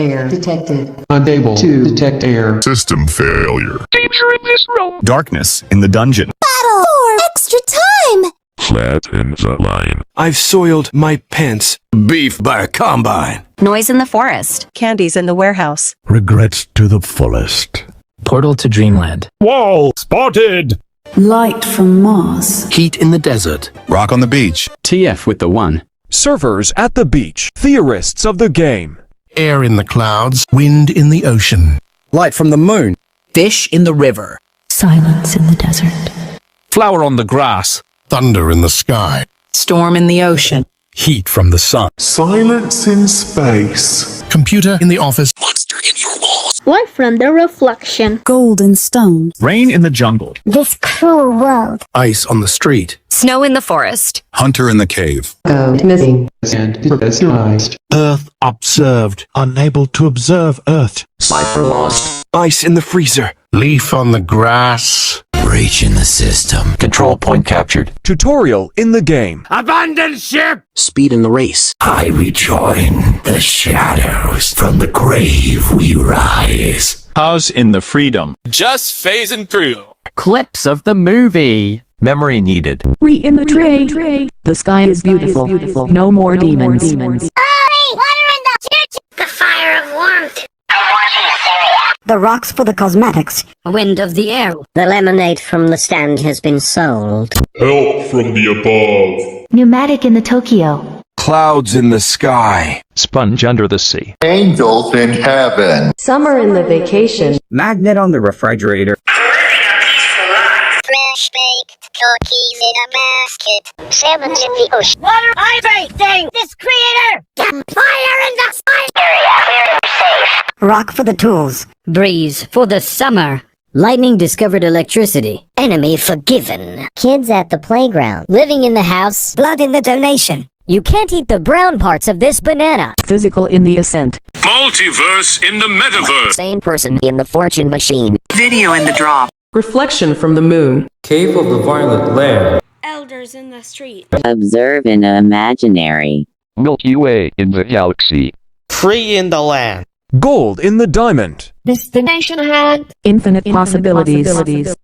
Air detected. Unable to detect air. System failure. Danger in this room. Darkness in the dungeon. Battle for extra time. Flat in the line. I've soiled my pants. Beef by a combine. Noise in the forest. Candies in the warehouse. Regrets to the fullest. Portal to Dreamland. Wall spotted. Light from Mars. Heat in the desert. Rock on the beach. TF with the 1. Servers at the beach. Theorists of the game. Air in the clouds. Wind in the ocean. Light from the moon. Fish in the river. Silence in the desert. Flower on the grass. Thunder in the sky. Storm in the ocean. Heat from the sun. Silence in space. Computer in the office. Monster in your walls. Light from the reflection. Golden stone. Rain in the jungle. This cruel world. Ice on the street. Snow in the forest. Hunter in the cave. Missing and disguised. Earth observed. Unable to observe Earth. Cipher lost. Ice in the freezer. Leaf on the grass. Breach in the system. Control point captured. Tutorial in the game. Abandon ship. Speed in the race. I rejoin the shadows. From the grave we rise. House in the freedom. Just phasing through. Clips of the movie. Memory needed. We in the tray. The sky is beautiful. No more demons. Water in the church. The fire of warmth. The rocks for the cosmetics. Wind of the air. The lemonade from the stand has been sold. Help from the above. Pneumatic in the Tokyo. Clouds in the sky. Sponge under the sea. Angels in heaven. Summer in the vacation. Magnet on the refrigerator. Fresh baked cookies in a basket. Salmon's in the ocean. Water hydrating this creator. Fire in the sky. Rock for the tools. Breeze for the summer. Lightning discovered electricity. Enemy forgiven. Kids at the playground. Living in the house. Blood in the donation. You can't eat the brown parts of this banana. Physical in the ascent. Multiverse in the metaverse. Same person in the fortune machine. Video in the drop. Reflection from the moon. Cave of the Violet Land. Elders in the street. Observe in an imaginary. Milky Way in the galaxy. Free in the land. Gold in the diamond. Destination hand. Infinite possibilities.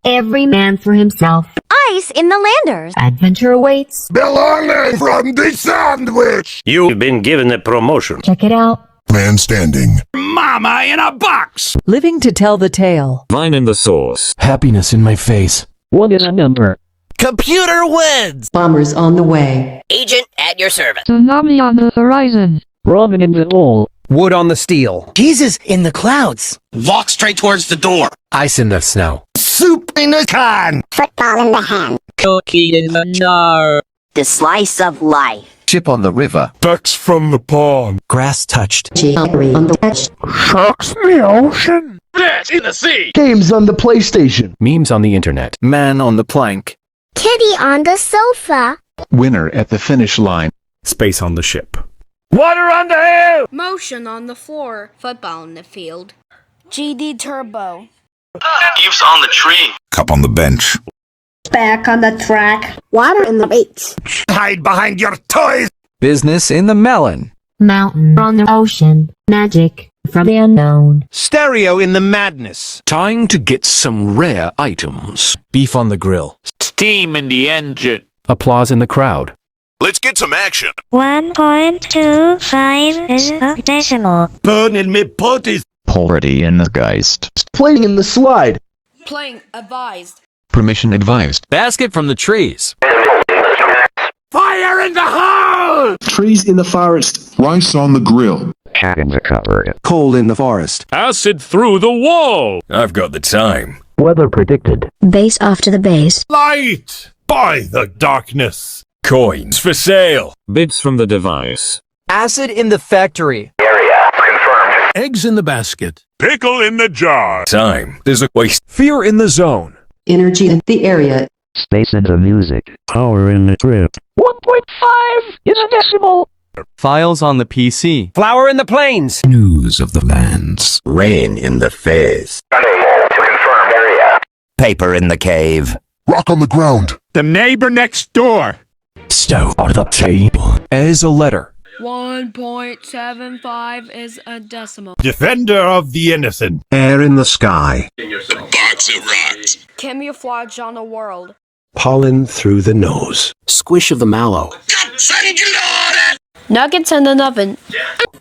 Every man for himself. Ice in the landers. Adventure awaits. Belonging from the sandwich. You've been given a promotion. Check it out. Man standing. Mama in a box. Living to tell the tale. Vine in the sauce. Happiness in my face. 1 is a number. Computer wins. Bombers on the way. Agent at your service. Tsunami on the horizon. Ramen in the wall. Wood on the steel. Jesus in the clouds. Walk straight towards the door. Ice in the snow. Soup in a can. Football in the hand. Cookie in the jar. The slice of life. Ship on the river. Ducks from the pond. Grass touched. Cherry on the edge. Sharks in the ocean. Fish in the sea. Games on the PlayStation. Memes on the internet. Man on the plank. Kitty on the sofa. Winner at the finish line. Space on the ship. Water on the hill. Motion on the floor. Football in the field. GD Turbo. Leaves on the tree. Cup on the bench. Back on the track. Water in the beach. Hide behind your toys. Business in the melon. Mountain on the ocean. Magic from the unknown. Stereo in the madness. Time to get some rare items. Beef on the grill. Steam in the engine. Applause in the crowd. Let's get some action. 1.25 is a decimal. Burning me potties. Polarity in the Geist. Playing in the slide. Playing advised. Permission advised. Basket from the trees. Fire in the hole! Trees in the forest. Rice on the grill. Cat in the cupboard. Cold in the forest. Acid through the wall. I've got the time. Weather predicted. Base off to the base. Light! By the darkness. Coins for sale. Bits from the device. Acid in the factory. Area confirmed. Eggs in the basket. Pickle in the jar. Time. There's a waste. Fear in the zone. Energy in the area. Space in the music. Power in the trip. 1.5 is a decimal. Files on the PC. Flower in the plains. News of the lands. Rain in the face. Unable to confirm area. Paper in the cave. Rock on the ground. The neighbor next door. Stove on the table. As a letter. 1.75 is a decimal. Defender of the innocent. Air in the sky. Box of rocks. Camouflage on the world. Pollen through the nose. Squish of the mallow. Nuggets in an oven.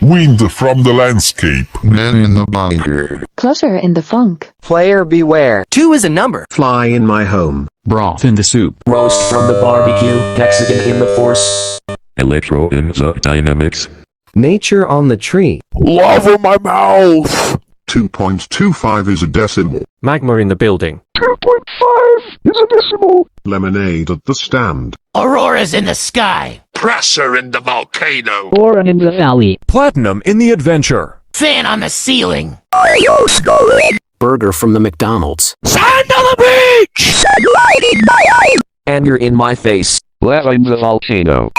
Wind from the landscape. Man in the bunker. Clutter in the funk. Player beware. 2 is a number. Fly in my home. Broth in the soup. Roast from the barbecue. Hexagon in the force. Electro in the dynamics. Nature on the tree. Lava my mouth. 2.25 is a decimal. Magma in the building. 2.5 is a decimal. Lemonade at the stand. Auroras in the sky. Pressure in the volcano. Boron in the valley. Platinum in the adventure. Fan on the ceiling. Burger from the McDonald's. Sand on the beach. Anger in my face. Lava in the volcano.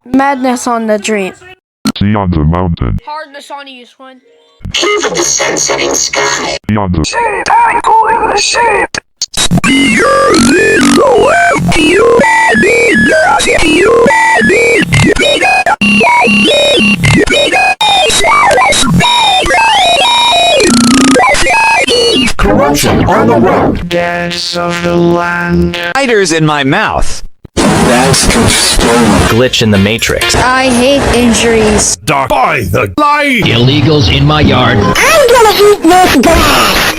Madness on the dream. Sea on the mountain. Hardness on east one. Heat of the sun-setting sky. Sea on the Corruption on the road. Gas of the land. Spiders in my mouth. Glitch in the matrix. I hate injuries. Dark by the light. Illegals in my yard. I'm gonna eat this grass.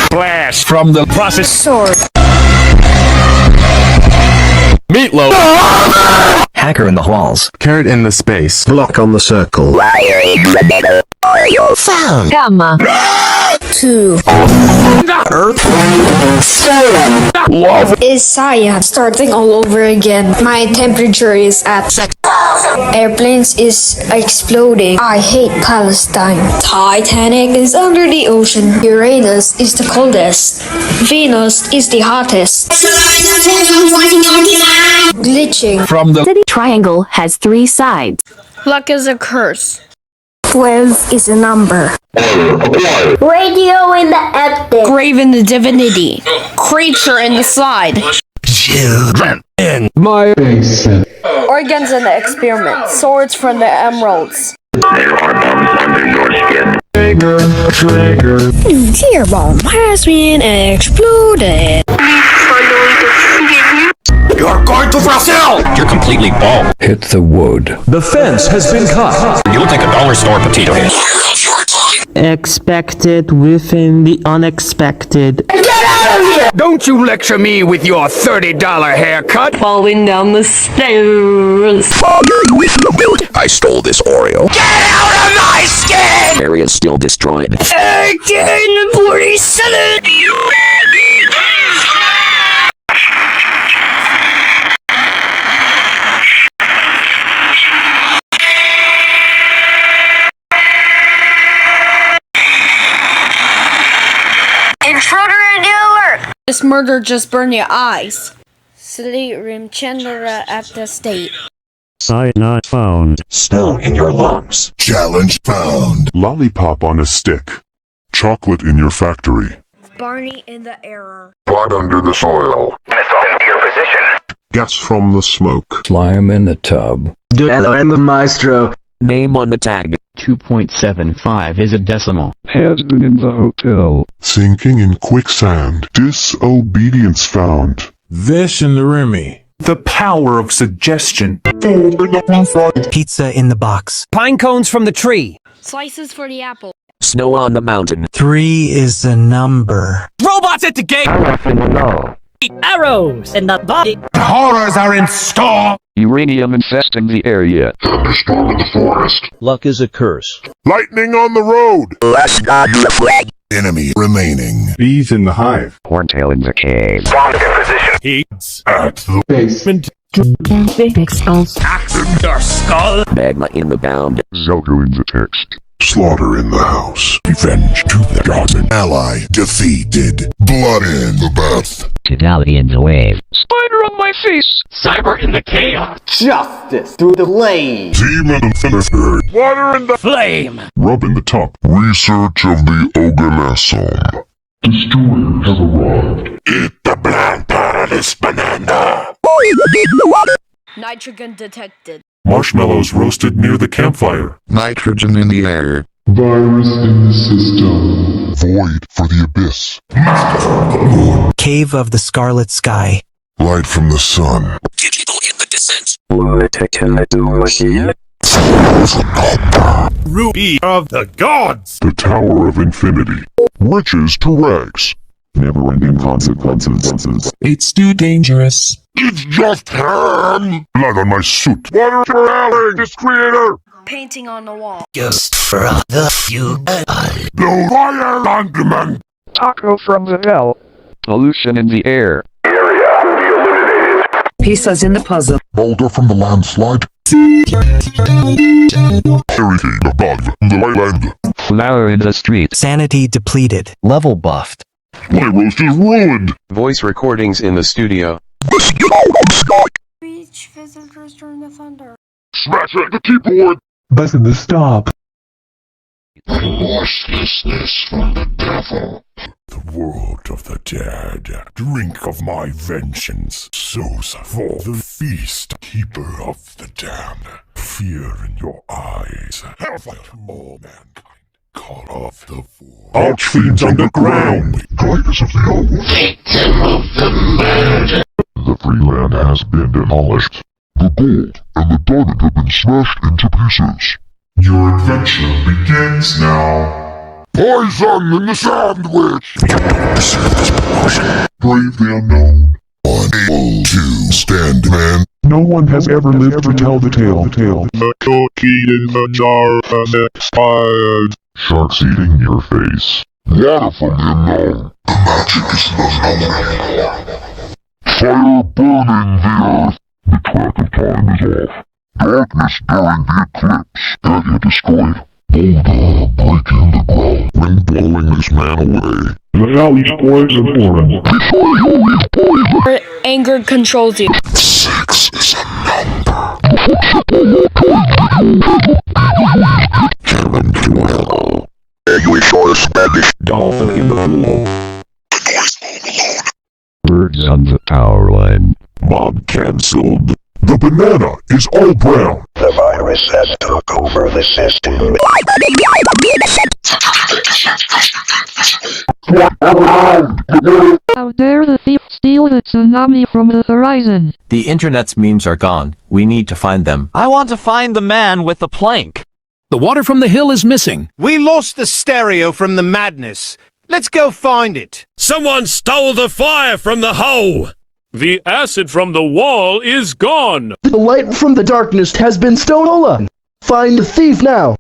Blast from the process. Sword. Meatloaf. Hacker in the walls. Carrot in the space. Block on the circle. Found. Gamma. 2. Earth. Is Saya starting all over again? My temperature is at 6,000. Airplanes is exploding. I hate Palestine. Titanic is under the ocean. Uranus is the coldest. Venus is the hottest. Glitching. From the City triangle has 3 sides. Luck is a curse. 12 is a number. Radio in the attic. Grave in the divinity. Creature in the slide. children in my basement. Organs in the experiment. Swords from the emeralds. There are bombs under your skin. Trigger. Nuclear bomb has been exploded. You're going to Brazil! You're completely bald. Hit the wood. The fence has been cut. You look like a dollar store potato head. Expected within the unexpected. Get out of here! Don't you lecture me with your $30 haircut. Falling down the stairs. I stole this Oreo. Get out of my skin! Area still destroyed. 1847! Intruder alert! This murder just burned your eyes. City room Chandra at the state. Sign not found. Smell in your lungs. Challenge found. Lollipop on a stick. Chocolate in your factory. Barney in the error. Blood under the soil. Missile in your position. Gas from the smoke. Slime in the tub. Duello and the maestro. Name on the tag. 2.75 is a decimal. Has been in the hotel. Sinking in quicksand. Disobedience found. This in the Remy. The power of suggestion. Food. Pizza in the box. Pine cones from the tree. Slices for the apple. Snow on the mountain. 3 is a number. Robots at the gate! Arrows in the body. Horrors are in store! Uranium infesting the area. Thunderstorm in the forest. Luck is a curse. Lightning on the road. Enemy remaining. Bees in the hive. Horntail in the cave. Bomb in position. Heats At the basement. Big skulls. Axe in your skull! Magma in the bound. Zelda in the text. Slaughter in the house. Revenge to the gods. Ally defeated. Blood in the bath. Fidelity in the wave. Spider on my face! Cyber in the chaos! Justice through the lane. Demon in the third. Water in the flame! Rub in the top. Research of the organism. Destroyer has arrived. Eat the bland paradise banana. Nitrogen detected. Marshmallows roasted near the campfire. Nitrogen in the air. Virus in the system. Void for the abyss. Cave of the Scarlet Sky. Light from the sun. Digital in the descent. Ruby of the gods! The Tower of Infinity. Riches to rags. Never-ending consequences. It's too dangerous. It's just ham! Blood on my suit. Water for Alan, this creator! Painting on the wall. Just for the few. Blow fire on demand! Taco from the hell. Pollution in the air. Pieces in the puzzle. Boulder from the landslide. Everything above the land. Flower in the street. Sanity depleted. Level buffed. My roast is ruined. Voice recordings in the studio. Reach visitors during the thunder. Smash at the keyboard. Button the stop. Remorselessness from the devil. The world of the dead. Drink of my vengeance. Souls for the feast. Keeper of the damned. Fear in your eyes. Hellfire to all mankind. Call off the fool. Archfiends underground. Guidance of the old. Victim of the murder. The free land has been demolished. The gold and the diamond have been smashed into pieces. Your adventure begins now. Poison in the sandwich! Brave the unknown. Unable to stand, man. No one has ever lived to tell the tale. The cookie in the jar has expired. Sharks eating your face. Water from the unknown. The magic is not anymore. Fire burning the earth. The track of time is off. Darkness during the eclipse. Area destroyed. Boulder breaking the ground. Wind blowing this man away. The valley's poison. Anger controls you. 6 is a number. Heaven to hell. English or Spanish. Dolphin in the pool. Birds on the power line. Mob cancelled. The banana is all brown. The virus has took over the system. How dare the thief steal the tsunami from the horizon? The internet's memes are gone. We need to find them. I want to find the man with the plank. The water from the hill is missing. We lost the stereo from the madness. Let's go find it. Someone stole the fire from the hole! The acid from the wall is gone! The light from the darkness has been stolen! Find the thief now!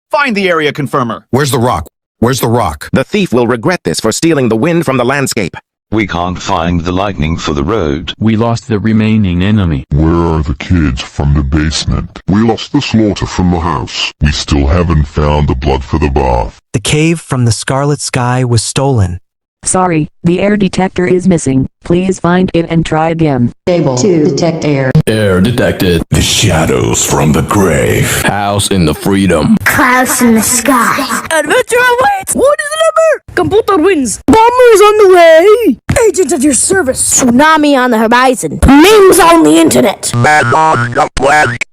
Find the area confirmer. Where's the rock? Where's the rock? The thief will regret this for stealing the wind from the landscape. We can't find the lightning for the road. We lost the remaining enemy. Where are the kids from the basement? We lost the slaughter from the house. We still haven't found the blood for the bath. The cave from the Scarlet Sky was stolen. Sorry, the air detector is missing. Please find it and try again. Able to detect air. Air detected. The shadows from the grave. House in the freedom. Clouds in the sky. Adventure awaits! What is the number? Computer wins. Bombers on the way. Agents at your service. Tsunami on the horizon. Memes on the internet.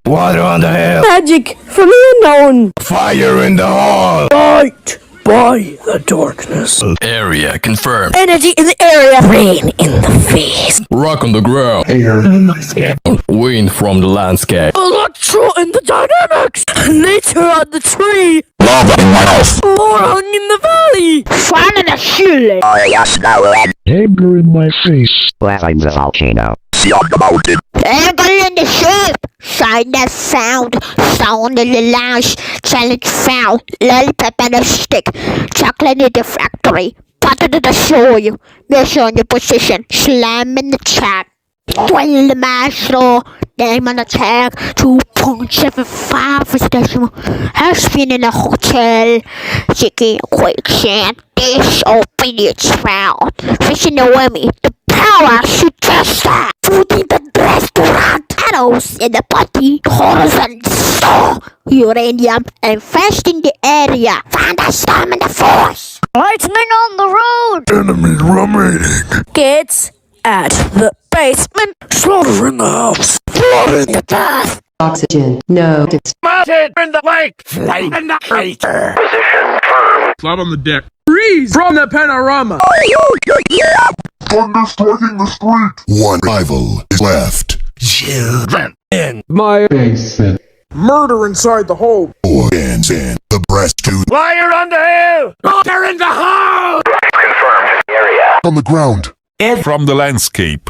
Water on the hill. Magic from the unknown. Fire in the hall. Light by the darkness. Area confirmed. Energy in the area. Rain in the face. Rock on the ground. Air. Wind from the landscape. Electro in the dynamics. Nature on the tree. Lava in my house. Moron in the valley. Fun in the ceiling. Anger in my face. Behind the volcano. Anger in the ship. Sign that sound. Sound in the lounge. Challenge found. Lollipop and a stick. Chocolate in the factory. Potter to the soil. Measure on your position. Slam in the chat. Dwell the maestro. Name on the tag. 2.75 is decimal. Has been in a hotel. Chicken quicksand. Dish open its mouth. Fish in the whammy. The power suggested. Food in the restaurant. Arrows in the potty. Horizon store. Uranium and fast in the area. Thunderstorm in the force. Lightning on the road. Enemy remaining. Kids at the basement. Slaughter in the house. Blood in the path. Oxygen. No. It's Mounted in the lake! Flame in the crater. Flat on the deck. Freeze from the panorama. Thunder striking the street. One rival is left. Children In My basement. Murder inside the hole. Or ends in the breast tooth. fire on the hill! They're in the house! Confirmed. Area. On the ground. From the landscape.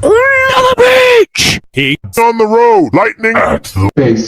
On the beach! Heat on the road. Lightning at the Base.